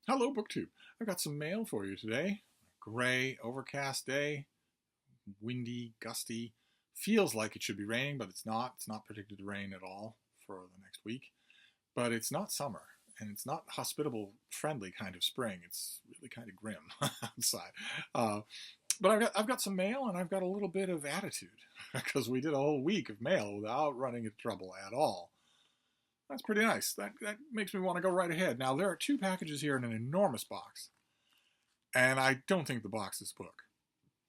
Hello, BookTube. I've got some mail for you today. Gray, overcast day, windy, gusty. Feels like it should be raining, but it's not. It's not predicted to rain at all for the next week. But it's not summer, and it's not hospitable, friendly kind of spring. It's really kind of grim outside. Uh, but I've got some mail, and I've got a little bit of attitude because we did a whole week of mail without running into trouble at all. That's pretty nice. That makes me want to go right ahead. Now, there are two packages here in an enormous box. And I don't think the box is a book.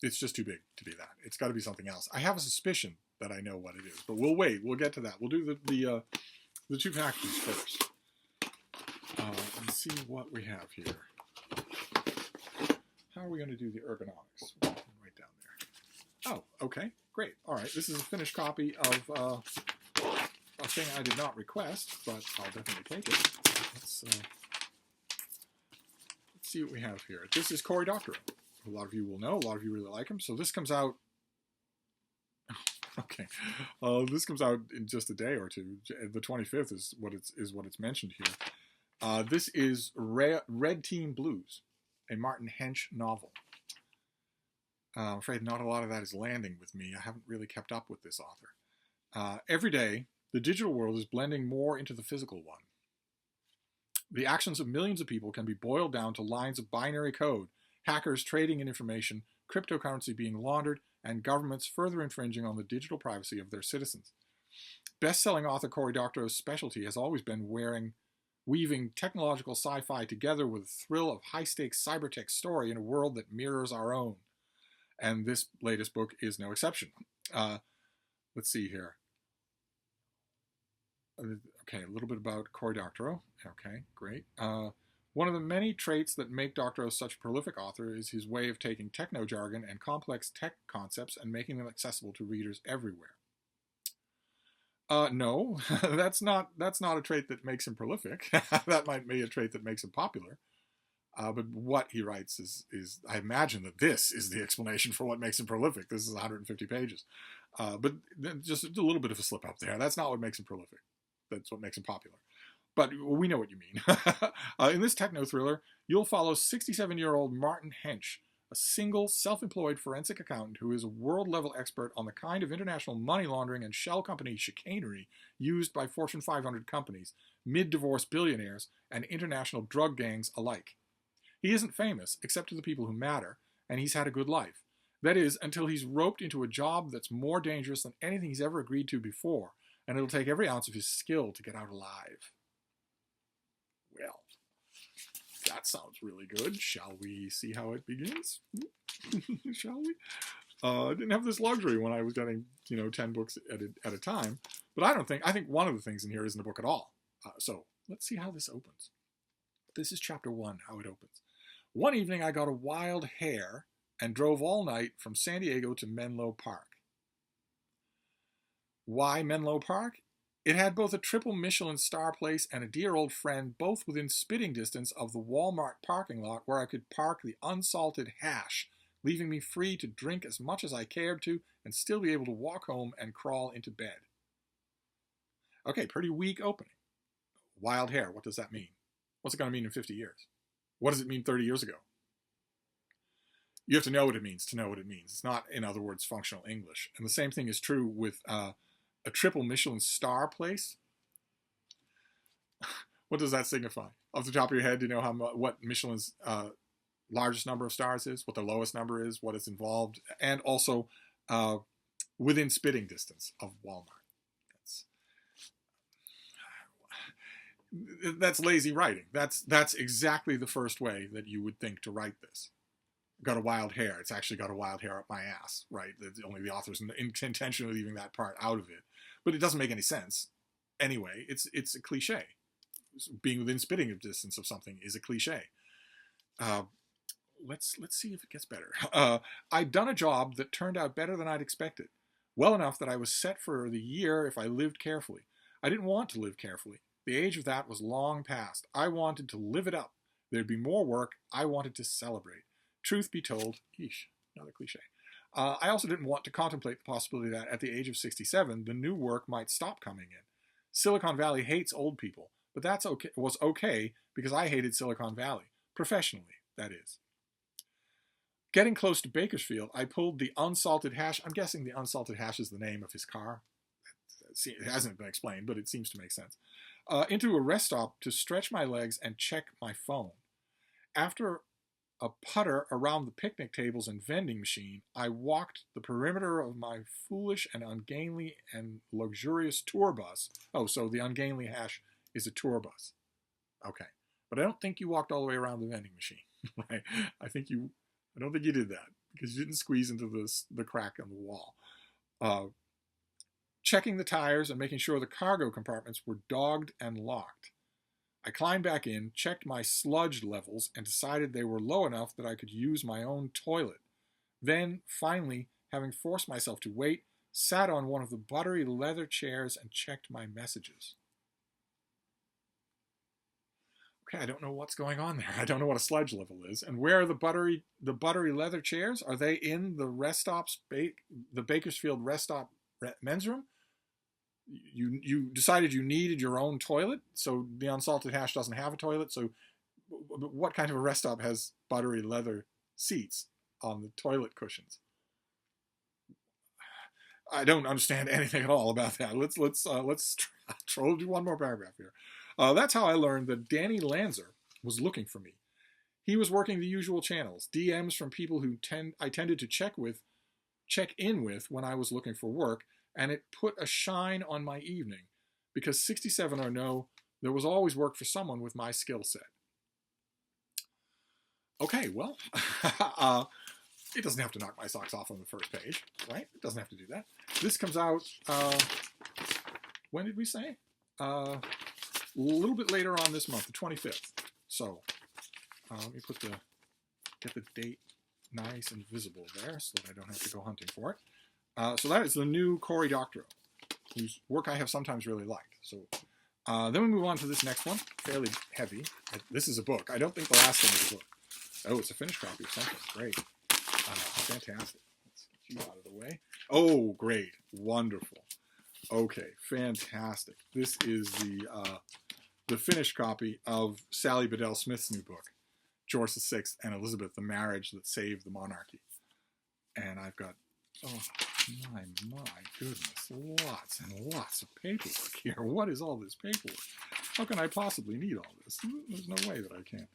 It's just too big to be that. It's got to be something else. I have a suspicion that I know what it is. But we'll wait. We'll get to that. We'll do the two packages first. And see what we have here. How are we going to do the ergonomics? Right down there. Oh, okay. Great. All right. This is a finished copy of a thing I did not request, but I'll definitely take it. Let's see what we have here. This is Cory Doctorow. A lot of you will know. A lot of you really like him. So this comes out. Okay, this comes out in just a day or two. The 25th is what it's mentioned here. This is Red Team Blues, a Martin Hench novel. I'm afraid not a lot of that is landing with me. I haven't really kept up with this author. Every day, the digital world is blending more into the physical one. The actions of millions of people can be boiled down to lines of binary code, hackers trading in information, cryptocurrency being laundered, and governments further infringing on the digital privacy of their citizens. Best-selling author Cory Doctorow's specialty has always been weaving technological sci-fi together with the thrill of high-stakes cybertech story in a world that mirrors our own. And this latest book is no exception. Let's see here. Okay, a little bit about Cory Doctorow. Okay, great. One of the many traits that make Doctorow such a prolific author is his way of taking techno-jargon and complex tech concepts and making them accessible to readers everywhere. No, that's not a trait that makes him prolific. That might be a trait that makes him popular. But what he writes is, I imagine that this is the explanation for what makes him prolific. This is 150 pages. But just a little bit of a slip up there. That's not what makes him prolific. That's what makes him popular. But we know what you mean. In this techno thriller, you'll follow 67-year-old Martin Hench, a single, self-employed forensic accountant who is a world-level expert on the kind of international money laundering and shell company chicanery used by Fortune 500 companies, mid-divorce billionaires, and international drug gangs alike. He isn't famous, except to the people who matter, and he's had a good life. That is, until he's roped into a job that's more dangerous than anything he's ever agreed to before, and it'll take every ounce of his skill to get out alive. Well, that sounds really good. Shall we see how it begins? Shall we? I didn't have this luxury when I was getting, 10 books at a time. But I think one of the things in here isn't a book at all. So let's see how this opens. This is chapter 1, how it opens. One evening I got a wild hare and drove all night from San Diego to Menlo Park. Why Menlo Park? It had both a triple Michelin star place and a dear old friend, both within spitting distance of the Walmart parking lot where I could park the unsalted hash, leaving me free to drink as much as I cared to and still be able to walk home and crawl into bed. Okay, pretty weak opening. Wild hare, what does that mean? What's it going to mean in 50 years? What does it mean 30 years ago? You have to know what it means to know what it means. It's not, in other words, functional English. And the same thing is true with a triple Michelin star place. What does that signify? Off the top of your head, do you know what Michelin's largest number of stars is, what the lowest number is, what is involved, and also within spitting distance of Walmart. That's lazy writing. That's exactly the first way that you would think to write this. Got a wild hare. It's actually got a wild hare up my ass, right? Only the author's intentionally leaving that part out of it. But it doesn't make any sense. Anyway, it's a cliche. Being within spitting distance of something is a cliche. Let's see if it gets better. I'd done a job that turned out better than I'd expected. Well enough that I was set for the year if I lived carefully. I didn't want to live carefully. The age of that was long past. I wanted to live it up. There'd be more work. I wanted to celebrate. Truth be told, another cliche. I also didn't want to contemplate the possibility that at the age of 67, the new work might stop coming in. Silicon Valley hates old people, but was okay because I hated Silicon Valley. Professionally, that is. Getting close to Bakersfield, I pulled the unsalted hash. I'm guessing the unsalted hash is the name of his car. It hasn't been explained, but it seems to make sense. Into a rest stop to stretch my legs and check my phone. After a putter around the picnic tables and vending machine, I walked the perimeter of my foolish and ungainly and luxurious tour bus. Oh, so the ungainly hash is a tour bus. Okay. But I don't think you walked all the way around the vending machine, right? I don't think you did that because you didn't squeeze into the crack on the wall. Checking the tires and making sure the cargo compartments were dogged and locked. I climbed back in, checked my sludge levels, and decided they were low enough that I could use my own toilet. Then, finally, having forced myself to wait, sat on one of the buttery leather chairs and checked my messages. Okay, I don't know what's going on there. I don't know what a sludge level is. And where are the buttery leather chairs? Are they in the rest stops, the Bakersfield rest stop men's room? You decided you needed your own toilet, so the unsalted hash doesn't have a toilet. So what kind of a rest stop has buttery leather seats on the toilet cushions? I don't understand anything at all about that. Let's troll do one more paragraph here. That's how I learned that Danny Lanzer was looking for me. He was working the usual channels, DMs from people who I tended to check in with when I was looking for work, and it put a shine on my evening, because 67 or no, there was always work for someone with my skill set. Okay, well, it doesn't have to knock my socks off on the first page, right? It doesn't have to do that. This comes out, when did we say? A little bit later on this month, the 25th. So, let me get the date nice and visible there so that I don't have to go hunting for it. So that is the new Cory Doctorow, whose work I have sometimes really liked. So then we move on to this next one, fairly heavy. This is a book. I don't think the last one is a book. Oh, it's a finished copy of something. Great. Fantastic. Let's get you out of the way. Oh, great. Wonderful. Okay, fantastic. This is the finished copy of Sally Bedell Smith's new book, George VI and Elizabeth, the Marriage That Saved the Monarchy. And I've got, oh my goodness, lots and lots of paperwork here. What is all this paperwork? How can I possibly need all this? There's no way that I can.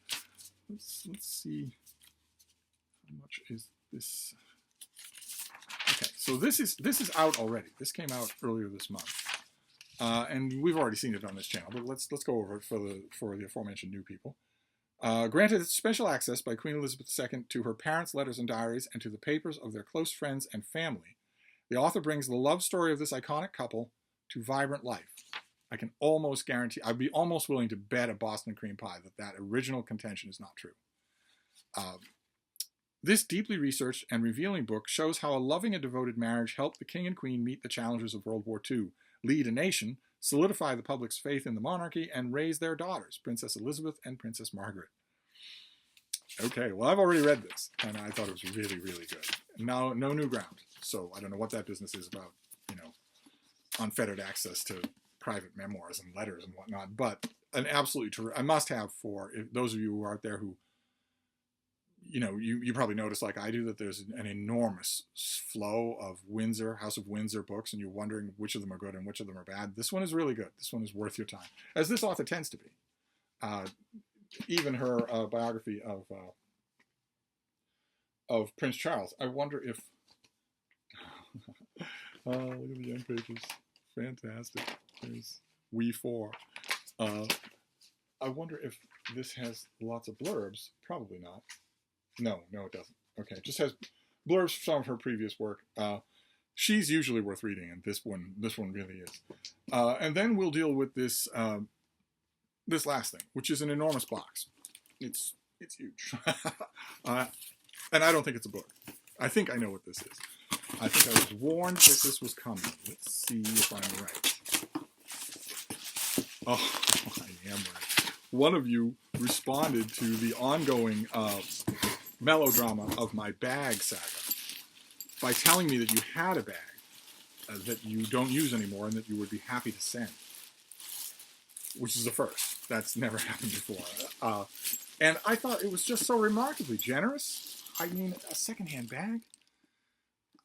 Let's see. How much is this? Okay, so this is out already. This came out earlier this month, and we've already seen it on this channel. But let's go over it for the aforementioned new people. Granted special access by Queen Elizabeth II to her parents' letters and diaries and to the papers of their close friends and family, the author brings the love story of this iconic couple to vibrant life. I can almost guarantee, I'd be almost willing to bet a Boston cream pie that original contention is not true. This deeply researched and revealing book shows how a loving and devoted marriage helped the king and queen meet the challenges of World War II, lead a nation, solidify the public's faith in the monarchy, and raise their daughters, Princess Elizabeth and Princess Margaret. Okay, well, I've already read this, and I thought it was really, really good. Now, no new ground, so I don't know what that business is about, unfettered access to private memoirs and letters and whatnot, but an absolutely terrific, a must-have for those of you who are out there who, you probably notice, like I do, that there's an enormous flow of House of Windsor books, and you're wondering which of them are good and which of them are bad. This one is really good. This one is worth your time, as this author tends to be. Even her biography of Prince Charles. I wonder if... oh, look at the end pages. Fantastic. There's We Four. I wonder if this has lots of blurbs. Probably not. No, it doesn't. Okay, it just has blurbs from some of her previous work. She's usually worth reading, and this one really is. And then we'll deal with this this last thing, which is an enormous box. It's huge, and I don't think it's a book. I think I know what this is. I think I was warned that this was coming. Let's see if I'm right. Oh, I am right. One of you responded to the ongoing melodrama of my bag saga by telling me that you had a bag that you don't use anymore and that you would be happy to send, which is a first. That's never happened before. And I thought it was just so remarkably generous. I mean, a secondhand bag.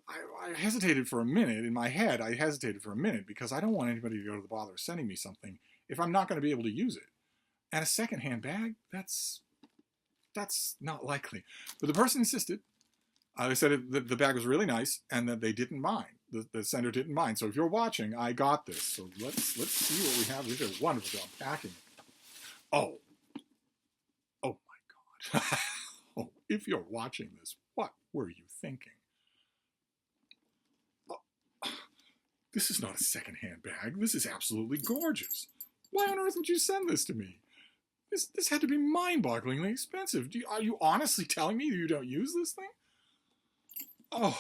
I hesitated for a minute. In my head, I hesitated for a minute because I don't want anybody to go to the bother of sending me something if I'm not going to be able to use it. And a secondhand bag, that's not likely. But the person insisted. They said the bag was really nice and that they didn't mind. The sender didn't mind. So if you're watching, I got this. So let's see what we have. We did a wonderful job packing it. Oh my God. Oh, if you're watching this, what were you thinking? Oh, this is not a secondhand bag. This is absolutely gorgeous. Why on earth would you send this to me? This had to be mind-bogglingly expensive. Are you honestly telling me you don't use this thing? Oh,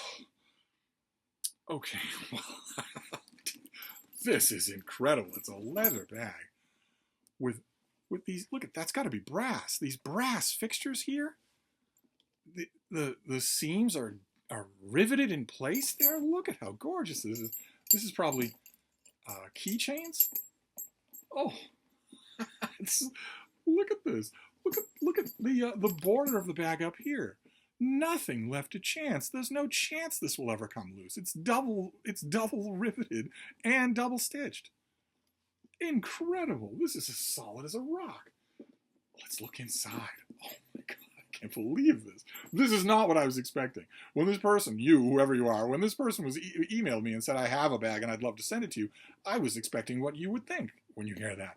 okay. Well, this is incredible. It's a leather bag with these. Look at that's got to be brass. These brass fixtures here. The seams are riveted in place there. Look at how gorgeous this is. This is probably keychains. Oh, look at this. Look at the border of the bag up here. Nothing left to chance. There's no chance this will ever come loose. It's double riveted and double stitched. Incredible. This is as solid as a rock. Let's look inside. Oh my God, I can't believe this. This is not what I was expecting. When this person, you, whoever you are, when this person was emailed me and said, I have a bag and I'd love to send it to you, I was expecting what you would think when you hear that.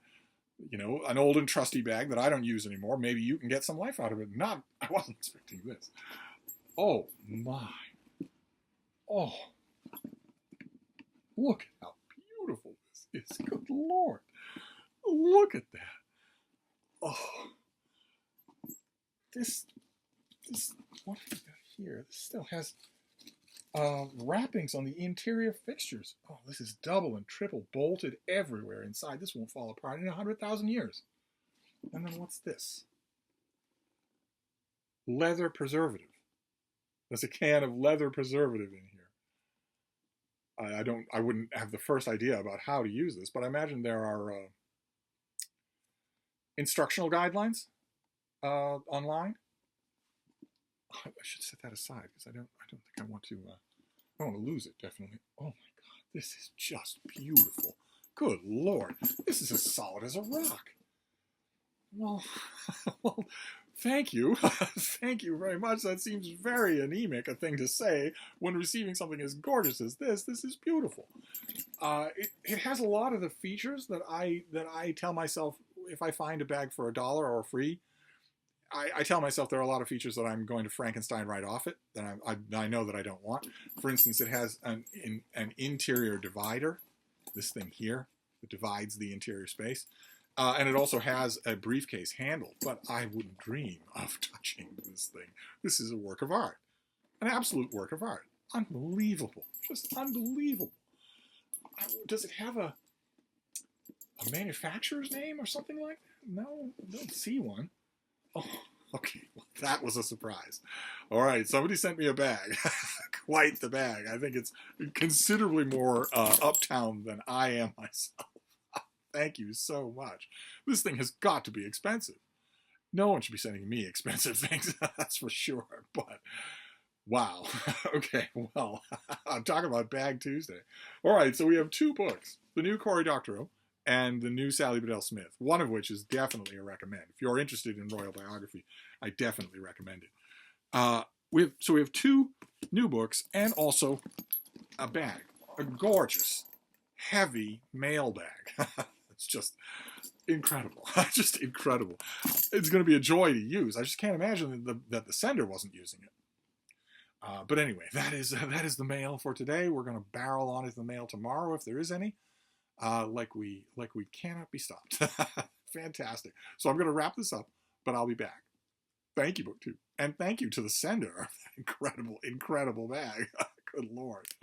You know, an old and trusty bag that I don't use anymore. Maybe you can get some life out of it. I wasn't expecting this. Oh my. Oh. Look at how beautiful this is. Good Lord. Look at that. Oh. This, what have we got here? This still has wrappings on the interior fixtures. Oh, this is double and triple bolted everywhere inside. This won't fall apart in 100,000 years. And then what's this? Leather preservative. There's a can of leather preservative in here. I wouldn't have the first idea about how to use this, but I imagine there are instructional guidelines online. I should set that aside because I don't think I want to. I don't want to lose it. Definitely. Oh my God, this is just beautiful. Good Lord, this is as solid as a rock. Well, well, thank you, thank you very much. That seems very anemic a thing to say when receiving something as gorgeous as this. This is beautiful. It has a lot of the features that I tell myself if I find a bag for $1 or free. I tell myself there are a lot of features that I'm going to Frankenstein right off it that I know that I don't want. For instance, it has an interior divider, this thing here that divides the interior space. And it also has a briefcase handle, but I wouldn't dream of touching this thing. This is a work of art, an absolute work of art. Unbelievable, just unbelievable. Does it have a manufacturer's name or something like that? No, I don't see one. Oh, okay. Well, that was a surprise. All right, somebody sent me a bag. Quite the bag. I think it's considerably more uptown than I am myself. Thank you so much. This thing has got to be expensive. No one should be sending me expensive things, that's for sure. But, wow. Okay, well, I'm talking about Bag Tuesday. All right, so we have two books. The new Cory Doctorow and the new Sally Bedell Smith, one of which is definitely a recommend. If you're interested in royal biography, I definitely recommend it. So we have two new books and also a bag, a gorgeous, heavy mail bag. It's just incredible, just incredible. It's going to be a joy to use. I just can't imagine that the sender wasn't using it. But anyway, that is the mail for today. We're going to barrel on into the mail tomorrow if there is any. Like we cannot be stopped. Fantastic. So I'm going to wrap this up, but I'll be back. Thank you, BookTube. And thank you to the sender of that incredible bag. Good Lord.